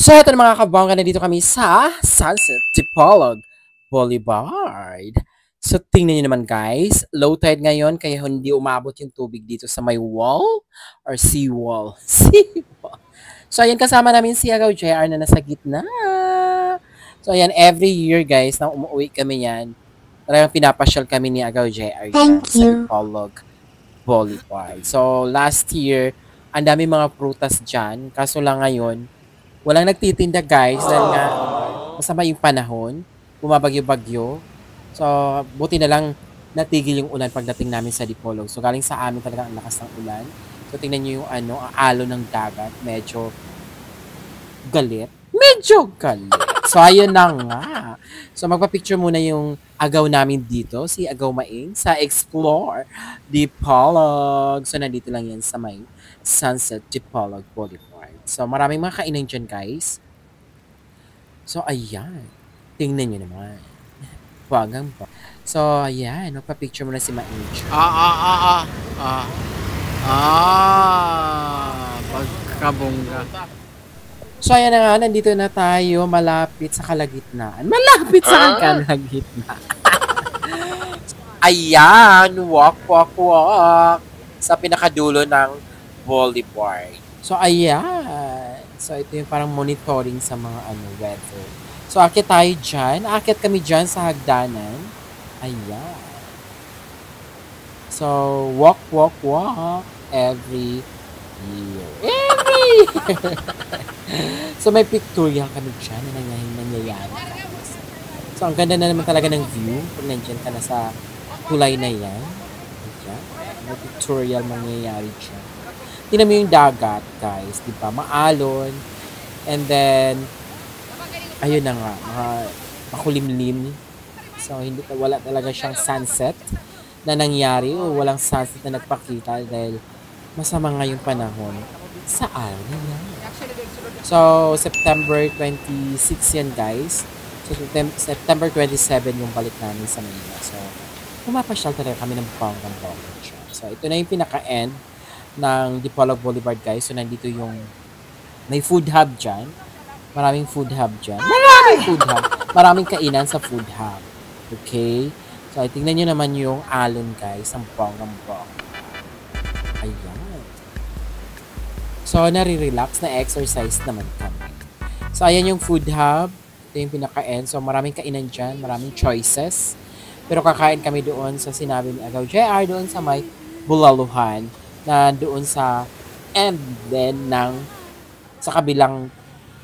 So, ito na mga kabangga, nandito kami sa Sunset Tipolog Boulevard. So, tingnan nyo naman guys, low tide ngayon kaya hindi umabot yung tubig dito sa may wall or seawall. Seawall. So, ayan kasama namin si Agaw JR na nasa gitna. So, ayan, every year guys, na umuwi kami yan, talagang pinapasyal kami ni Agaw JR dyan Thank sa you. Dipolog Boulevard. So, last year, ang dami mga prutas dyan, kaso lang ngayon, walang nagtitinda guys dahil nga masama yung panahon, bumabagyo-bagyo. So, buti na lang natigil yung ulan pagdating namin sa Dipolog. So, galing sa amin talaga ang lakas ng ulan. So, tingnan nyo yung ang alon ng dagat. Medyo galit. Medyo galit. So, ayun na nga. So, magpa-picture muna yung agaw namin dito, si Agaw Maing, sa Explore Dipolog. So, nandito lang yan sa may Sunset Dipolog Boulevard. So, maraming mga kainan dyan, guys. So, ayan. Tingnan nyo naman. Bagang ba. So, ayan. Magpa-picture muna si Maing dyan. Pagkabongga. So, ayan na nga. Nandito na tayo. Malapit sa kalagitnaan. Malapit sa kalagitnaan. Ayan. Walk, walk, walk. Sa pinakadulo ng boulevard. So, ayan. So, ito yung parang monitoring sa mga weather. So, akit tayo dyan. Akit kami dyan sa hagdanan. Ayan. So, walk, walk, walk. Every year. Every year. So, may pictorial kami dyan na nangyayari. So, ang ganda na naman talaga ng view pag nandyan ka na sa kulay na yan. Ayan. May pictorial mangyayari dyan. Tingnan mo yung dagat, guys. Diba? Maalon. And then, ayun na nga. Makulimlim. So, wala talaga siyang sunset na nangyari o walang sunset na nagpakita dahil masama nga yung panahon sa araw na yan. So, September 26 yan, guys. So, September 27 yung balik namin sa Manila. So, pumapasyal talaga kami ng bonggang-bonggang siya. So, ito na yung pinaka-end ng Dipolog Boulevard, guys. So, nandito yung may food hub dyan. Maraming food hub dyan. Maraming food hub. Maraming kainan sa food hub. Okay? So, tingnan nyo naman yung alon, guys. Ang bonggang-bong. Ayan. So, nare-relax na exercise naman kami. So, ayan yung food hub. Ito yung pinaka-end. So, maraming kainan dyan. Maraming choices. Pero kakain kami doon sa sinabi ni Agaw JR doon sa may Bulaluhan na doon sa end then ng sa kabilang